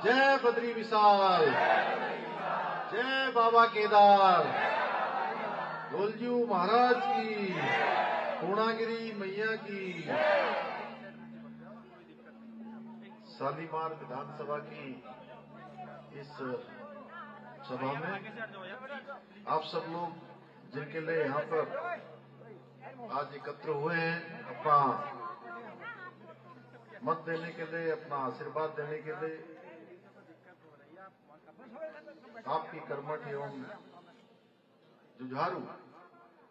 जय बद्री विशाल, जय बाबा केदार, गोलजू महाराज की, पूर्णागिरी मैया की। शालीमार विधानसभा की इस सभा में आप सब लोग जिनके लिए यहाँ पर आज एकत्र हुए हैं, अपना मत देने के लिए, अपना आशीर्वाद देने के लिए, आपकी कर्मठ एवं जुझारू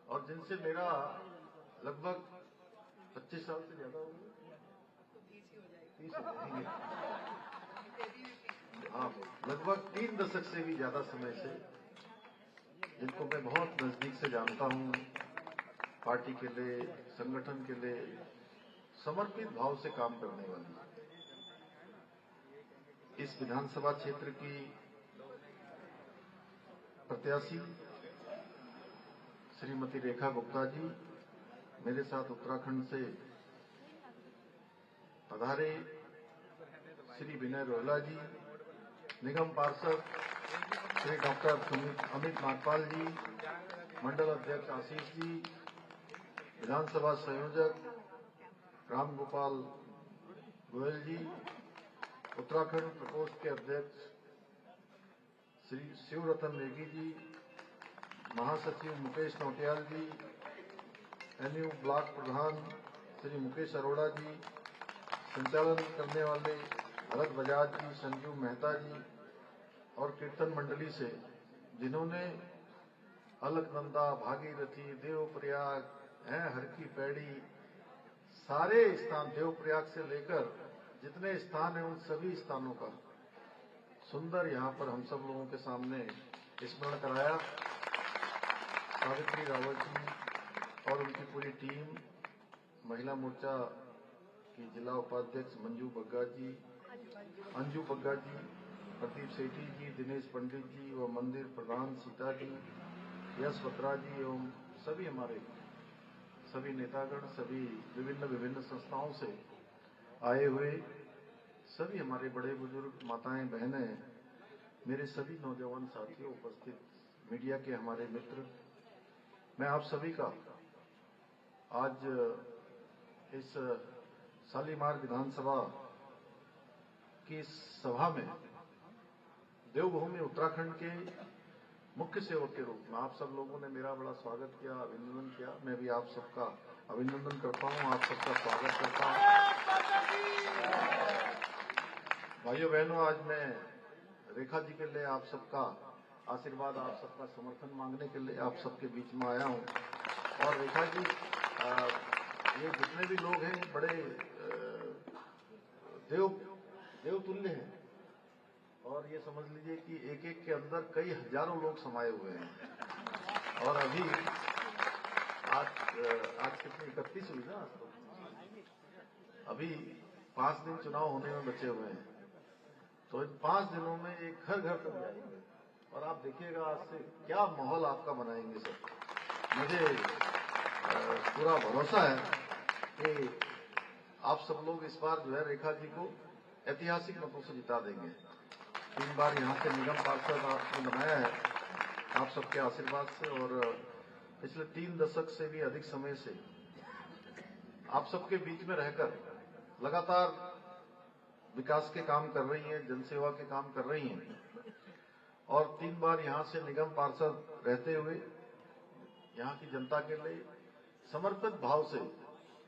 और जिनसे मेरा लगभग 25 साल से ज्यादा हो गया, 30 हो जाएंगे, हाँ, लगभग 3 दशक से भी ज्यादा समय से, जिनको मैं बहुत नजदीक से जानता हूँ, पार्टी के लिए, संगठन के लिए समर्पित भाव से काम करने वाली इस विधानसभा क्षेत्र की प्रत्याशी श्रीमती रेखा गुप्ता जी मेरे साथ उत्तराखंड से पधारे, श्री विनय रोहला जी, निगम पार्षद श्री डॉक्टर अमित नागपाल जी, मंडल अध्यक्ष आशीष जी, विधानसभा संयोजक राम गोपाल गोयल जी, उत्तराखंड प्रकोष्ठ के अध्यक्ष श्री शिवरतन नेगी जी, महासचिव मुकेश नौटियाल जी, एनयू ब्लॉक प्रधान श्री मुकेश अरोड़ा जी, संचालन करने वाले भरत बजाज जी, संजीव मेहता जी और कीर्तन मंडली से जिन्होंने अलकनंदा, भागीरथी, देवप्रयाग, हर की पैड़ी, सारे स्थान, देवप्रयाग से लेकर जितने स्थान हैं उन सभी स्थानों का सुंदर यहाँ पर हम सब लोगों के सामने स्मरण कराया। सावित्री रावत जी और उनकी पूरी टीम, महिला मोर्चा की जिला उपाध्यक्ष मंजू बग्गा जी, अंजू बग्गा जी, प्रदीप सेठी जी, दिनेश पंडित जी व मंदिर प्रधान सीता जी, यश बत्रा जी एवं सभी हमारे सभी नेतागण, सभी विभिन्न संस्थाओं से आए हुए सभी हमारे बड़े बुजुर्ग, माताएं, बहनें, मेरे सभी नौजवान साथियों, उपस्थित मीडिया के हमारे मित्र, मैं आप सभी का आज इस शालीमार विधानसभा की सभा में देवभूमि उत्तराखंड के मुख्य सेवक के रूप में आप सब लोगों ने मेरा बड़ा स्वागत किया, अभिनंदन किया। मैं भी आप सबका अभिनंदन करता हूं, आप सबका स्वागत करता हूं। भाइयों बहनों, आज मैं रेखा जी के लिए आप सबका आशीर्वाद, आप सबका समर्थन मांगने के लिए आप सबके बीच में आया हूं। और रेखा जी, ये जितने भी लोग हैं बड़े देवतुल्य हैं और ये समझ लीजिए कि एक एक के अंदर कई हजारों लोग समाये हुए हैं। और अभी आज कितनी 31 हुई ना, आज तो अभी 5 दिन चुनाव होने में बचे हुए हैं, तो इन 5 दिनों में एक घर घर तक जाएंगे और आप देखिएगा आज से क्या माहौल आपका बनाएंगे सब। मुझे पूरा भरोसा है कि आप सब लोग इस बार जो है रेखा जी को ऐतिहासिक मतों से जिता देंगे। 3 बार यहाँ से निगम पार्षद आपने बनाया है आप सबके आशीर्वाद से, और पिछले 3 दशक से भी अधिक समय से आप सबके बीच में रहकर लगातार विकास के काम कर रही हैं, जनसेवा के काम कर रही हैं। और 3 बार यहाँ से निगम पार्षद रहते हुए यहाँ की जनता के लिए समर्पित भाव से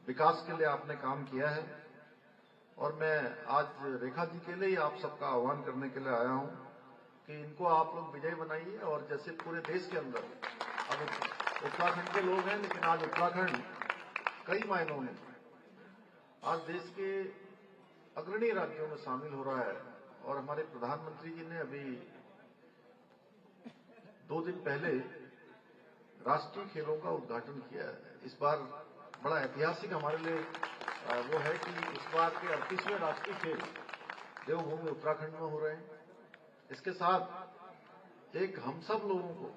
विकास के लिए आपने काम किया है। और मैं आज रेखा जी के लिए ही आप सबका आह्वान करने के लिए आया हूं कि इनको आप लोग विजय बनाइए। और जैसे पूरे देश के अंदर अब उत्तराखंड के लोग हैं, लेकिन आज उत्तराखंड कई मायनों में आज देश के अग्रणी राज्यों में शामिल हो रहा है। और हमारे प्रधानमंत्री जी ने अभी 2 दिन पहले राष्ट्रीय खेलों का उद्घाटन किया है। इस बार बड़ा ऐतिहासिक हमारे लिए वो है कि इस बार के 38वें राष्ट्रीय खेल देवभूमि उत्तराखंड में हो रहे हैं। इसके साथ एक हम सब लोगों को,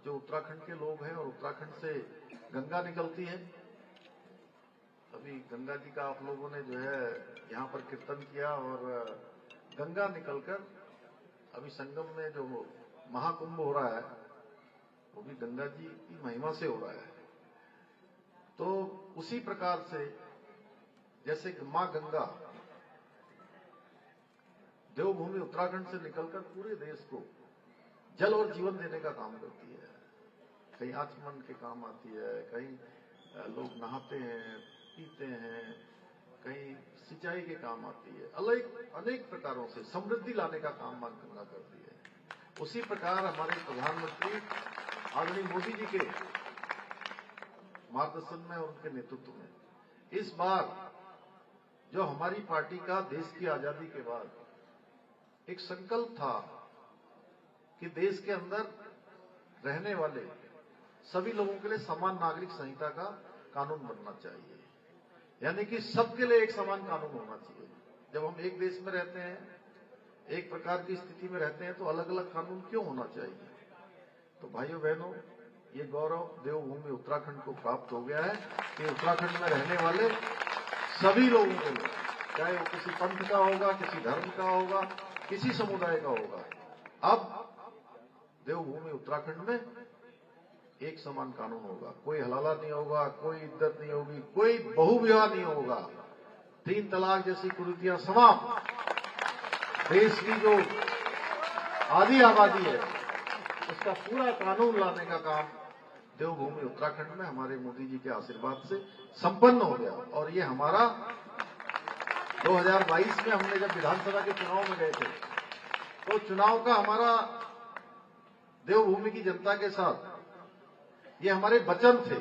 जो उत्तराखंड के लोग हैं और उत्तराखंड से गंगा निकलती है, अभी गंगा जी का आप लोगों ने जो है यहाँ पर कीर्तन किया और गंगा निकलकर अभी संगम में जो महाकुंभ हो रहा है वो भी गंगा जी की महिमा से हो रहा है। तो उसी प्रकार से जैसे मां गंगा देवभूमि उत्तराखंड से निकलकर पूरे देश को जल और जीवन देने का काम करती है। कहीं आचमन के काम आती है, कहीं लोग नहाते हैं, पीते हैं, कहीं सिंचाई के काम आती है, अनेक प्रकारों से समृद्धि लाने का काम मां गंगा करती है। उसी प्रकार हमारे प्रधानमंत्री आदरणीय मोदी जी के मार्गदर्शन में और उनके नेतृत्व में इस बार जो हमारी पार्टी का देश की आजादी के बाद एक संकल्प था कि देश के अंदर रहने वाले सभी लोगों के लिए समान नागरिक संहिता का कानून बनना चाहिए, यानी कि सबके लिए एक समान कानून होना चाहिए। जब हम एक देश में रहते हैं, एक प्रकार की स्थिति में रहते हैं, तो अलग अलग कानून क्यों होना चाहिए? तो भाइयों बहनों, ये गौरव देवभूमि उत्तराखंड को प्राप्त हो गया है कि उत्तराखंड में रहने वाले सभी लोगों के लिए, चाहे वो किसी पंथ का होगा, किसी धर्म का होगा, किसी समुदाय का होगा, अब देवभूमि उत्तराखंड में एक समान कानून होगा। कोई हलाला नहीं होगा, कोई इद्दत नहीं होगी, कोई बहुविवाह नहीं होगा, 3 तलाक जैसी कुरीतियां समाप्त। देश की जो आधी आबादी है उसका पूरा कानून लाने का काम देवभूमि उत्तराखंड में हमारे मोदी जी के आशीर्वाद से संपन्न हो गया। और ये हमारा 2022 में हमने जब विधानसभा के चुनाव में गए थे, तो चुनाव का हमारा देवभूमि की जनता के साथ ये हमारे वचन थे,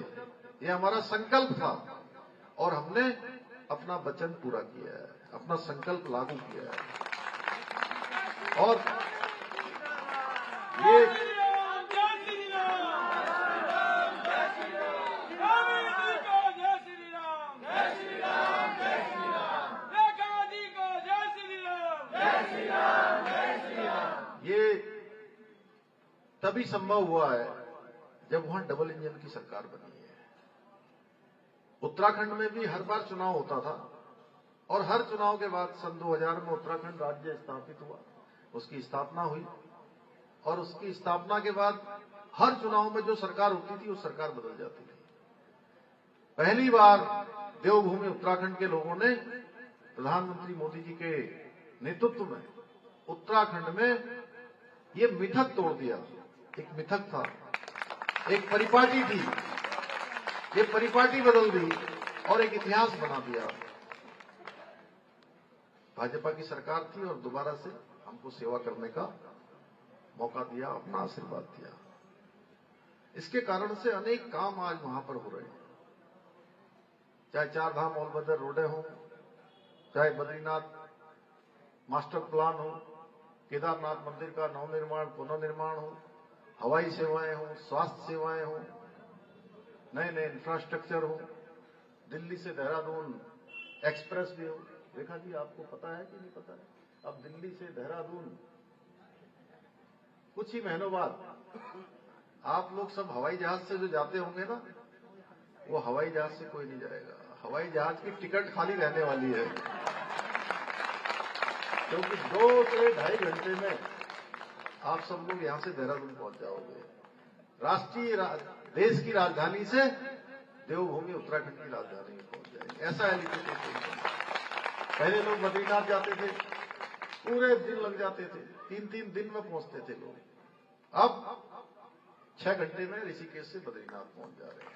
ये हमारा संकल्प था, और हमने अपना वचन पूरा किया है, अपना संकल्प लागू किया है। और ये तभी संभव हुआ है जब वहां डबल इंजन की सरकार बनी है। उत्तराखंड में भी हर बार चुनाव होता था, और हर चुनाव के बाद सन 2000 में उत्तराखंड राज्य स्थापित हुआ, उसकी स्थापना हुई, और उसकी स्थापना के बाद हर चुनाव में जो सरकार होती थी वो सरकार बदल जाती थी। पहली बार देवभूमि उत्तराखंड के लोगों ने प्रधानमंत्री मोदी जी के नेतृत्व में उत्तराखंड में ये मिथक तोड़ दिया। एक मिथक था, एक परिपाटी थी, ये परिपाटी बदल दी और एक इतिहास बना दिया। भाजपा की सरकार थी और दोबारा से हमको सेवा करने का मौका दिया, अपना आशीर्वाद दिया। इसके कारण से अनेक काम आज वहां पर हो रहे हैं, चाहे 4 धाम ऑलवेदर रोडें हो, चाहे बद्रीनाथ मास्टर प्लान हो, केदारनाथ मंदिर का नवनिर्माण पुनर्निर्माण हो, हवाई सेवाएं हो, स्वास्थ्य सेवाएं हो, नए नए इंफ्रास्ट्रक्चर हो, दिल्ली से देहरादून एक्सप्रेस भी हो। रेखा जी, आपको पता है कि नहीं पता है? अब दिल्ली से देहरादून कुछ ही महीनों बाद आप लोग सब हवाई जहाज से जो जाते होंगे ना, वो हवाई जहाज से कोई नहीं जाएगा। हवाई जहाज की टिकट खाली रहने वाली है, क्योंकि 2 से 2.5 घंटे में आप सब लोग यहां से देहरादून पहुंच जाओगे। राष्ट्रीय देश की राजधानी से देवभूमि उत्तराखंड की राजधानी में पहुंच जाएंगे। ऐसा हेलीकॉप्टर। पहले लोग बद्रीनाथ जाते थे, पूरे दिन लग जाते थे, 3-3 दिन में पहुंचते थे लोग। अब 6 घंटे में ऋषिकेश से बद्रीनाथ पहुंच जा रहे हैं।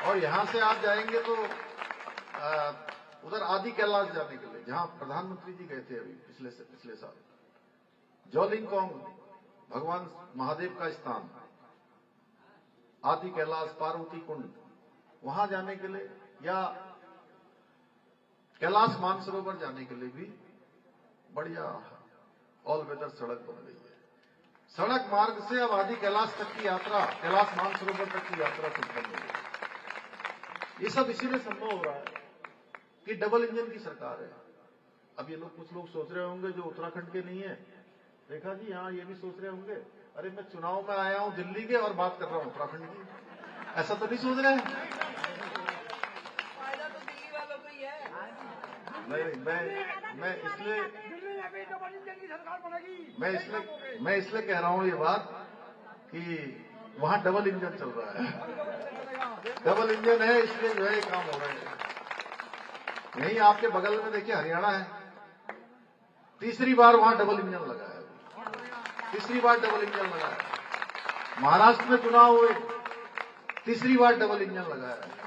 और यहां से आप जाएंगे तो उधर आदि कैलाश जाने के लिए, जहां प्रधानमंत्री जी गए थे अभी पिछले साल, जोलिंगकोंग भगवान महादेव का स्थान, आदि कैलाश, पार्वती कुंड, वहां जाने के लिए, या कैलाश मानसरोवर जाने के लिए भी बढ़िया ऑल वेदर सड़क बन गई है। सड़क मार्ग से अब आदि कैलाश तक की यात्रा, कैलाश मानसरोवर तक की यात्रा संपन्न हो गई। ये सब इसीलिए संभव हो रहा है कि डबल इंजन की सरकार है। अब ये लोग, कुछ लोग सोच रहे होंगे जो उत्तराखंड के नहीं है, रेखा जी, हाँ, ये भी सोच रहे होंगे, अरे मैं चुनाव में आया हूं दिल्ली के और बात कर रहा हूं उत्तराखंड की। ऐसा तो नहीं सोच रहे हैं? फायदा तो दिल्ली वालों को ही है। नहीं, मैं इसलिए डबल इंजन की सरकार बनेगी। मैं इसलिए कह रहा हूं ये बात कि वहां डबल इंजन चल रहा है, डबल इंजन है, इसलिए जो है ये काम हो रहा है। यही आपके बगल में देखिए हरियाणा है, तीसरी बार वहां डबल इंजन लगा है, तीसरी बार डबल इंजन लगा है। महाराष्ट्र में चुनाव हुए, तीसरी बार डबल इंजन लगा है।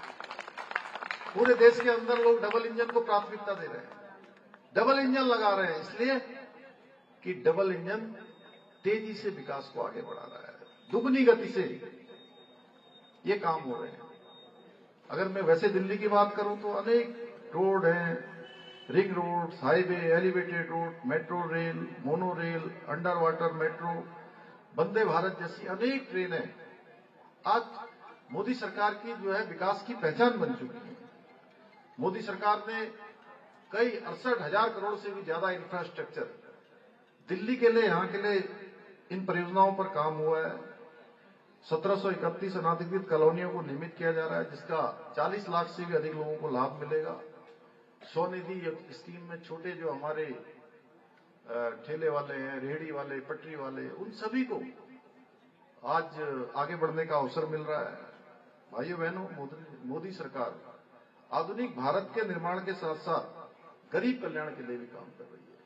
पूरे देश के अंदर लोग डबल इंजन को प्राथमिकता दे रहे हैं, डबल इंजन लगा रहे हैं, इसलिए कि डबल इंजन तेजी से विकास को आगे बढ़ा रहा है, दुगनी गति से ये काम हो रहे हैं। अगर मैं वैसे दिल्ली की बात करूं तो अनेक रोड हैं, ring road, highway, elevated road, metro rail, mono rail, under water metro, Vande Bharat जैसी अनेक ट्रेनें आज मोदी सरकार की जो है विकास की पहचान बन चुकी है। मोदी सरकार ने कई 68,000 करोड़ से भी ज्यादा इंफ्रास्ट्रक्चर दिल्ली के लिए, यहां के लिए इन परियोजनाओं पर काम हुआ है। 1731 अनाधिकृत कॉलोनियों को निर्मित किया जा रहा है, जिसका 40 लाख से भी अधिक लोगों को लाभ मिलेगा। स्वनिधि स्कीम में छोटे जो हमारे ठेले वाले हैं, रेहड़ी वाले, पटरी वाले, उन सभी को आज आगे बढ़ने का अवसर मिल रहा है। भाइयों बहनों, मोदी सरकार आधुनिक भारत के निर्माण के साथ साथ गरीब कल्याण के लिए भी काम कर रही है,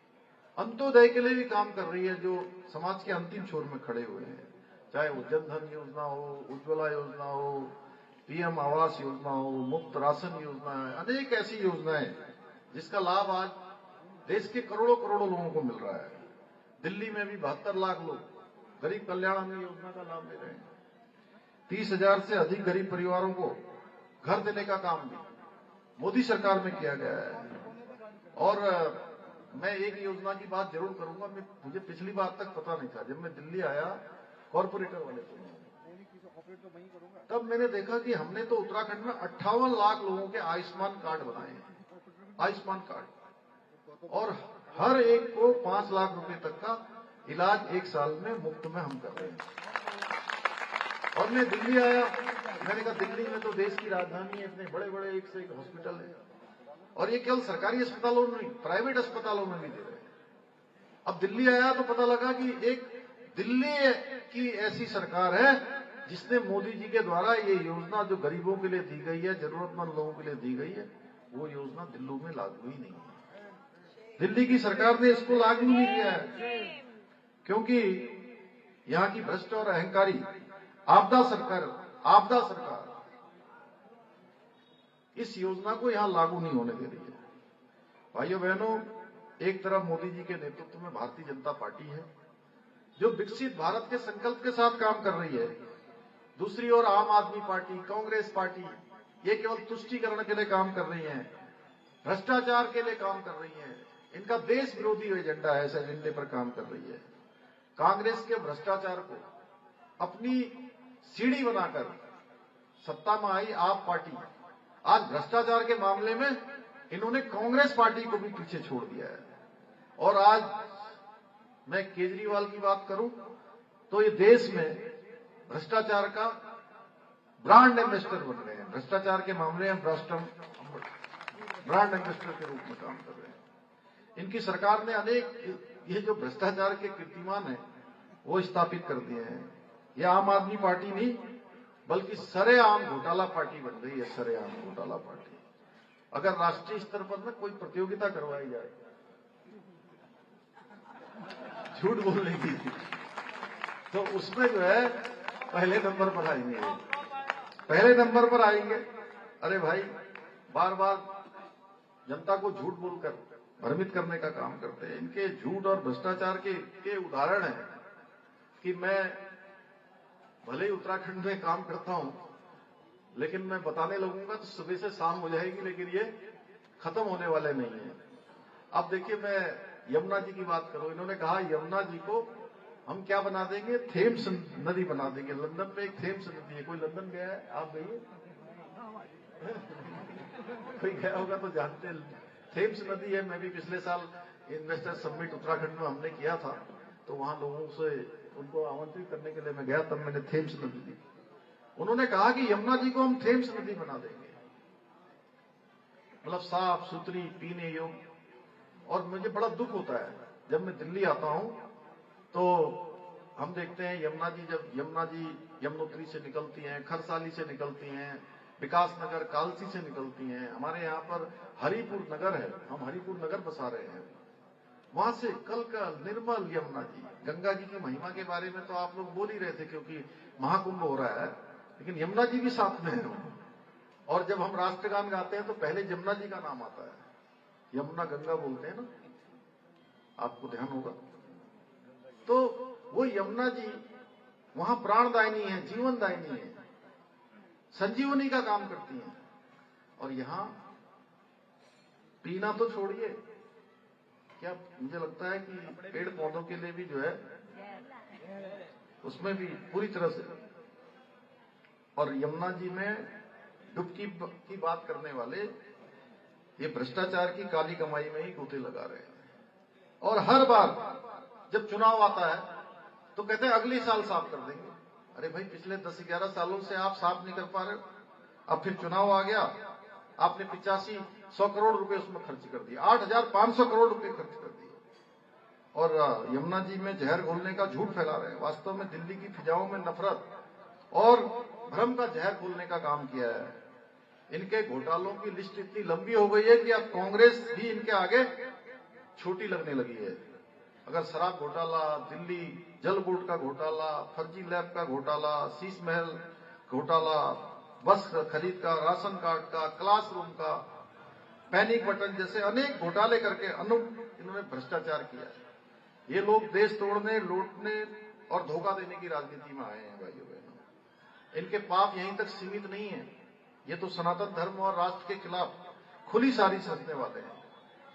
अंत्योदय के लिए भी काम कर रही है, जो समाज के अंतिम छोर में खड़े हुए हैं, चाहे वो जन धन योजना हो, उज्ज्वला योजना हो, पीएम आवास योजना हो, मुफ्त राशन योजना है, अनेक ऐसी योजनाएं जिसका लाभ आज देश के करोड़ों करोड़ों लोगों को मिल रहा है। दिल्ली में भी 72 लाख लोग गरीब कल्याण अन्न योजना का लाभ ले रहे हैं। 30,000 से अधिक गरीब परिवारों को घर देने का काम भी मोदी सरकार में किया गया है। और मैं एक योजना की बात जरूर करूंगा, मुझे पिछली बार तक पता नहीं था, जब मैं दिल्ली आया कॉर्पोरेटर वाले तब मैंने देखा कि हमने तो उत्तराखंड में 58 लाख लोगों के आयुष्मान कार्ड बनाए हैं, आयुष्मान कार्ड, और हर एक को 5 लाख रुपए तक का इलाज 1 साल में मुफ्त में हम कर रहे हैं। और मैं दिल्ली आया, मैंने कहा दिल्ली में तो देश की राजधानी है, इतने बड़े बड़े एक से एक हॉस्पिटल है, और ये केवल सरकारी अस्पतालों में नहीं, प्राइवेट अस्पतालों में भी दे रहे हैं। अब दिल्ली आया तो पता लगा कि एक दिल्ली की ऐसी सरकार है जिसने मोदी जी के द्वारा ये योजना जो गरीबों के लिए दी गई है, जरूरतमंद लोगों के लिए दी गई है, वो योजना दिल्ली में लागू ही नहीं है। दिल्ली की सरकार ने इसको लागू नहीं किया है, क्योंकि यहाँ की भ्रष्ट और अहंकारी आपदा सरकार इस योजना को यहां लागू नहीं होने दे रही है। भाइयों बहनों, एक तरफ मोदी जी के नेतृत्व में भारतीय जनता पार्टी है जो विकसित भारत के संकल्प के साथ काम कर रही है, दूसरी ओर आम आदमी पार्टी, कांग्रेस पार्टी ये केवल तुष्टीकरण के लिए काम कर रही है, भ्रष्टाचार के लिए काम कर रही है, इनका देश विरोधी एजेंडा है, इस एजेंडे पर काम कर रही है। कांग्रेस के भ्रष्टाचार को अपनी सीढ़ी बनाकर सत्ता में आई आप पार्टी, आज भ्रष्टाचार के मामले में इन्होंने कांग्रेस पार्टी को भी पीछे छोड़ दिया है। और आज मैं केजरीवाल की बात करूं तो ये देश में भ्रष्टाचार का ब्रांड एम्बेसडर बन गए हैं, भ्रष्टाचार के मामले में ब्रांड एम्बेसडर के रूप में काम कर रहे हैं। इनकी सरकार ने अनेक ये जो भ्रष्टाचार के कीर्तिमान है वो स्थापित कर दिए हैं। ये आम आदमी पार्टी नहीं बल्कि सरेआम घोटाला पार्टी बन गई है, सरेआम घोटाला पार्टी। अगर राष्ट्रीय स्तर पर में कोई प्रतियोगिता करवाई जाए झूठ बोलने की, तो उसमें जो है पहले नंबर पर आएंगे, पहले नंबर पर आएंगे। अरे भाई, बार बार जनता को झूठ बोलकर भ्रमित करने का काम करते हैं। इनके झूठ और भ्रष्टाचार के उदाहरण है कि मैं भले ही उत्तराखंड में काम करता हूं, लेकिन मैं बताने लगूंगा तो सुबह से शाम हो जाएगी, लेकिन ये खत्म होने वाले नहीं है। अब देखिए, मैं यमुना जी की बात करूं, इन्होंने कहा यमुना जी को हम क्या बना देंगे, थेम्स नदी बना देंगे। लंदन में एक थेम्स नदी है, कोई लंदन गया है? आप गए? कोई गया होगा तो जानते हैं, थेम्स नदी है। मैं भी पिछले साल इन्वेस्टर समिट उत्तराखंड में हमने किया था, तो वहां लोगों से उनको आमंत्रित करने के लिए मैं गया, तब मैंने थेम्स नदी दी। उन्होंने कहा कि यमुना जी को हम थेम्स नदी बना देंगे, मतलब साफ सुथरी पीने योग्य। और मुझे बड़ा दुख होता है जब मैं दिल्ली आता हूं तो हम देखते हैं यमुना जी, जब यमुना जी यमुनोत्री से निकलती हैं, खरसाली से निकलती हैं, विकास नगर कालसी से निकलती हैं, हमारे यहाँ पर हरिपुर नगर है, हम हरिपुर नगर बसा रहे हैं, वहां से कल निर्मल यमुना जी। गंगा जी की महिमा के बारे में तो आप लोग बोल ही रहे थे क्योंकि महाकुंभ हो रहा है, लेकिन यमुना जी भी साथ में है। और जब हम राष्ट्रगान गाते हैं तो पहले यमुना जी का नाम आता है, यमुना गंगा बोलते हैं ना, आपको ध्यान होगा। तो वो यमुना जी वहां प्राणदायिनी है, जीवनदायिनी है, संजीवनी का काम करती हैं। और यहां पीना तो छोड़िए, क्या मुझे लगता है कि पेड़ पौधों के लिए भी जो है उसमें भी पूरी तरह से। और यमुना जी में डुबकी की बात करने वाले ये भ्रष्टाचार की काली कमाई में ही गोते लगा रहे हैं। और हर बार जब चुनाव आता है तो कहते हैं अगले साल साफ कर देंगे। अरे भाई, पिछले 10-11 सालों से आप साफ नहीं कर पा रहे हो, अब फिर चुनाव आ गया, आपने 85-100 करोड़ रुपए उसमें खर्च कर दिए, 8,500 करोड़ रुपए खर्च कर दिए। और यमुना जी में जहर घोलने का झूठ फैला रहे हैं। वास्तव में दिल्ली की फिजाओं में नफरत और भ्रम का जहर घोलने का काम किया है। इनके घोटालों की लिस्ट इतनी लंबी हो गई है कि अब कांग्रेस भी इनके आगे छोटी लगने लगी है। अगर शराब घोटाला, दिल्ली जल बोर्ड का घोटाला, फर्जी लैब का घोटाला, शीश महल घोटाला, बस खरीद का, राशन कार्ड का, क्लासरूम का, पैनिक बटन जैसे अनेक घोटाले करके इन्होंने भ्रष्टाचार किया है। ये लोग देश तोड़ने, लूटने और धोखा देने की राजनीति में आए हैं भाइयों बहनों। इनके पाप यहीं तक सीमित नहीं है, ये तो सनातन धर्म और राष्ट्र के खिलाफ खुली साजिश रचने वाले हैं।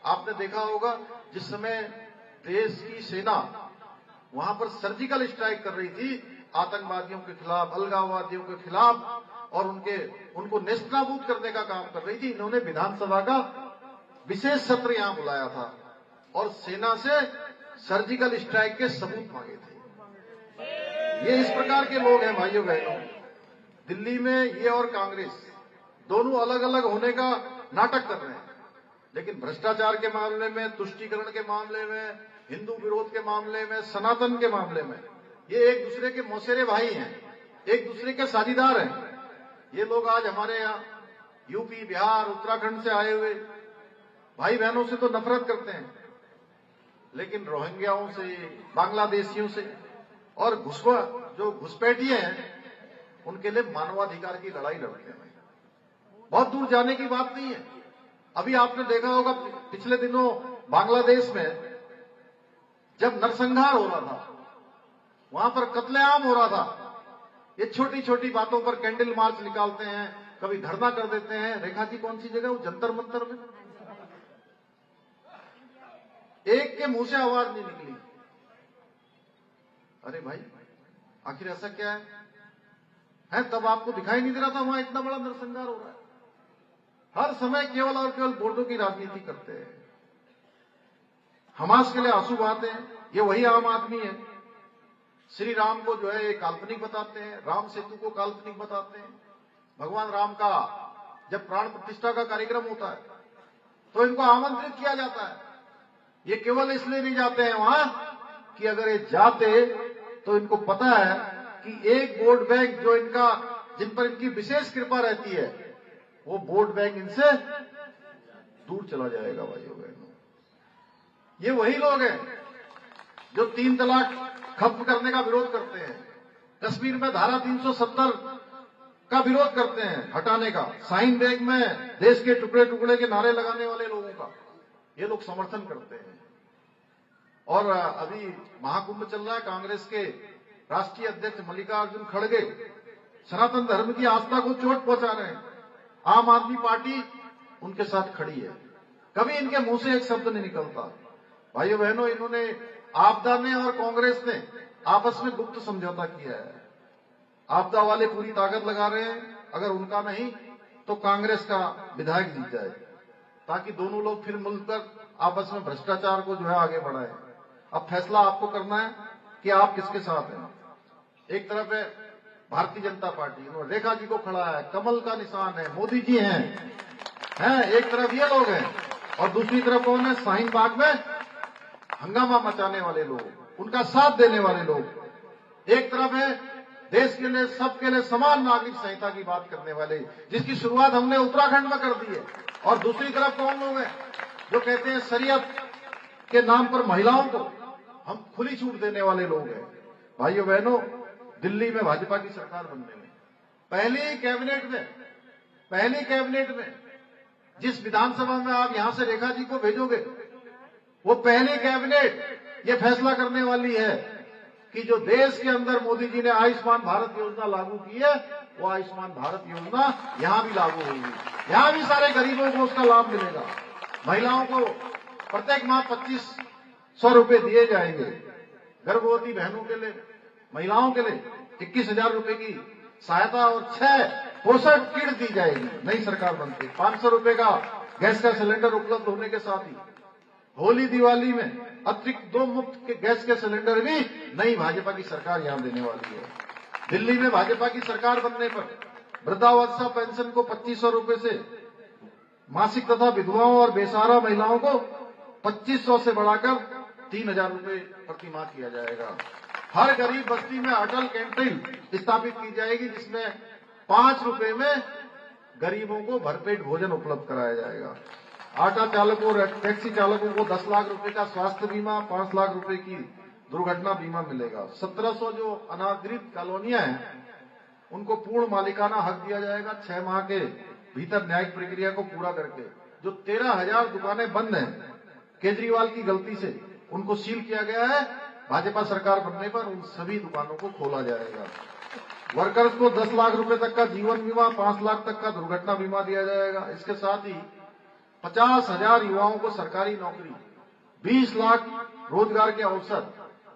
आपने देखा होगा जिस समय देश की सेना वहां पर सर्जिकल स्ट्राइक कर रही थी आतंकवादियों के खिलाफ, अलगाववादियों के खिलाफ, और उनको नेस्तनाबूद करने का काम कर रही थी, इन्होंने विधानसभा का विशेष सत्र यहां बुलाया था और सेना से सर्जिकल स्ट्राइक के सबूत मांगे थे। ये इस प्रकार के लोग हैं भाइयों बहनों। दिल्ली में ये और कांग्रेस दोनों अलग अलग होने का नाटक कर रहे हैं, लेकिन भ्रष्टाचार के मामले में, तुष्टीकरण के मामले में, हिंदू विरोध के मामले में, सनातन के मामले में ये एक दूसरे के मौसेरे भाई हैं, एक दूसरे के साझीदार हैं। ये लोग आज हमारे यहाँ यूपी, बिहार, उत्तराखंड से आए हुए भाई बहनों से तो नफरत करते हैं, लेकिन रोहिंग्याओं से, बांग्लादेशियों से और जो घुसपैठिए हैं उनके लिए मानवाधिकार की लड़ाई लड़ते हैं। बहुत दूर जाने की बात नहीं है। अभी आपने देखा होगा पिछले दिनों बांग्लादेश में जब नरसंहार हो रहा था, वहां पर कत्लेआम हो रहा था, ये छोटी छोटी बातों पर कैंडल मार्च निकालते हैं, कभी धरना कर देते हैं। रेखा जी कौन सी जगह, वो जंतर मंतर में एक के मुंह से आवाज नहीं निकली। अरे भाई, आखिर ऐसा क्या है? तब आपको दिखाई नहीं दे रहा था वहां इतना बड़ा नरसंहार हो रहा है? हर समय केवल और केवल वोटों की राजनीति करते हैं। हमास के लिए आंसू बहाते हैं, ये वही आम आदमी है। श्री राम को जो है काल्पनिक बताते हैं, राम सेतु को काल्पनिक बताते हैं। भगवान राम का जब प्राण प्रतिष्ठा का कार्यक्रम होता है तो इनको आमंत्रित किया जाता है। ये केवल इसलिए नहीं जाते हैं वहां कि अगर ये जाते तो इनको पता है कि एक वोट बैंक जो जिन पर इनकी विशेष कृपा रहती है, वो वोट बैंक इनसे दूर चला जाएगा भाइयों बहनों। ये वही लोग हैं जो 3 तलाक खत्म करने का विरोध करते हैं, कश्मीर में धारा 370 का विरोध करते हैं हटाने का, साइन बैग में देश के टुकड़े टुकड़े के नारे लगाने वाले लोगों का ये लोग समर्थन करते हैं। और अभी महाकुंभ चल रहा है, कांग्रेस के राष्ट्रीय अध्यक्ष मल्लिकार्जुन खड़गे सनातन धर्म की आस्था को चोट पहुंचा रहे हैं। आम आदमी पार्टी उनके साथ खड़ी है, कभी इनके मुंह से एक शब्द नहीं निकलता। भाइयों बहनों, इन्होंने आपदा ने और कांग्रेस ने आपस में गुप्त समझौता किया है। आपदा वाले पूरी ताकत लगा रहे हैं, अगर उनका नहीं तो कांग्रेस का विधायक जीत जाए, ताकि दोनों लोग फिर मिलकर आपस में भ्रष्टाचार को जो है आगे बढ़ाएं। अब फैसला आपको करना है कि आप किसके साथ हैं। एक तरफ है भारतीय जनता पार्टी, उन्होंने रेखा जी को खड़ा है, कमल का निशान है, मोदी जी हैं, एक तरफ ये लोग हैं, और दूसरी तरफ कौन है? शाहीन बाग में हंगामा मचाने वाले लोग, उनका साथ देने वाले लोग। एक तरफ है देश के लिए, सबके लिए समान नागरिक संहिता की बात करने वाले, जिसकी शुरुआत हमने उत्तराखंड में कर दी है। और दूसरी तरफ कौन लोग हैं जो कहते हैं शरीयत के नाम पर महिलाओं को हम खुली छूट देने वाले लोग हैं। भाइयों बहनों, दिल्ली में भाजपा की सरकार बनने में पहली कैबिनेट में जिस विधानसभा में आप यहां से रेखा जी को भेजोगे, वो पहली कैबिनेट ये फैसला करने वाली है कि जो देश के अंदर मोदी जी ने आयुष्मान भारत योजना लागू की है, वो आयुष्मान भारत योजना यहां भी लागू होगी। यहां भी सारे गरीबों को उसका लाभ मिलेगा। महिलाओं को प्रत्येक माह 2500 रुपए दिए जाएंगे। गर्भवती बहनों के लिए, महिलाओं के लिए 21,000 रुपए की सहायता और 6 पोषक किट दी जाएगी। नई सरकार बनती, 500 रुपए का गैस का सिलेंडर उपलब्ध होने के साथ ही होली दिवाली में अतिरिक्त 2 मुफ्त के गैस के सिलेंडर भी नई भाजपा की सरकार यहां देने वाली है। दिल्ली में भाजपा की सरकार बनने पर वृद्धावस्था पेंशन को 2500 रुपए से मासिक तथा विधवाओं और बेसहारा महिलाओं को 2500 से बढ़ाकर 3000 रुपए प्रति माह किया जाएगा। हर गरीब बस्ती में अटल कैंटीन स्थापित की जाएगी, जिसमें 5 रुपए में गरीबों को भरपेट भोजन उपलब्ध कराया जाएगा। ऑटो चालकों और टैक्सी चालकों को 10 लाख रुपए का स्वास्थ्य बीमा, 5 लाख रुपए की दुर्घटना बीमा मिलेगा। 1700 जो अनाधिकृत कॉलोनियां हैं, उनको पूर्ण मालिकाना हक दिया जाएगा। 6 माह के भीतर न्यायिक प्रक्रिया को पूरा करके जो 13,000 दुकानें बंद हैं केजरीवाल की गलती से, उनको सील किया गया है। भाजपा सरकार बनने पर उन सभी दुकानों को खोला जाएगा। वर्कर्स को 10 लाख रुपए तक का जीवन बीमा, 5 लाख तक का दुर्घटना बीमा दिया जाएगा। इसके साथ ही 50,000 युवाओं को सरकारी नौकरी, 20 लाख रोजगार के अवसर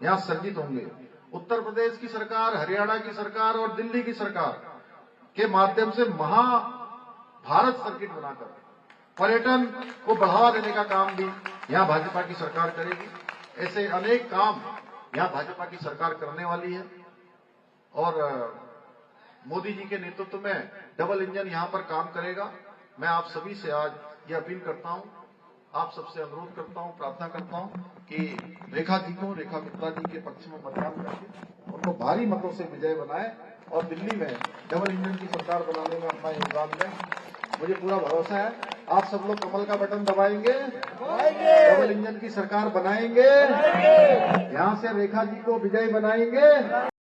यहां सृजित होंगे। उत्तर प्रदेश की सरकार, हरियाणा की सरकार और दिल्ली की सरकार के माध्यम से महाभारत सर्किट बनाकर पर्यटन को बढ़ावा देने का काम भी यहां भाजपा की सरकार करेगी। ऐसे अनेक काम यहां भाजपा की सरकार करने वाली है। और मोदी जी के नेतृत्व में डबल इंजन यहां पर काम करेगा। मैं आप सभी से आज ये अपील करता हूं, आप सबसे अनुरोध करता हूं, प्रार्थना करता हूं कि रेखा जी को, रेखा गुप्ता जी के पक्ष में मतदान करके उनको भारी मतों से विजय बनाए और दिल्ली में डबल इंजन की सरकार बनाने में अपना योगदान दें। मुझे पूरा भरोसा है आप सब लोग कमल का बटन दबाएंगे, डबल इंजन की सरकार बनाएंगे, यहां से रेखा जी को विजय बनाएंगे।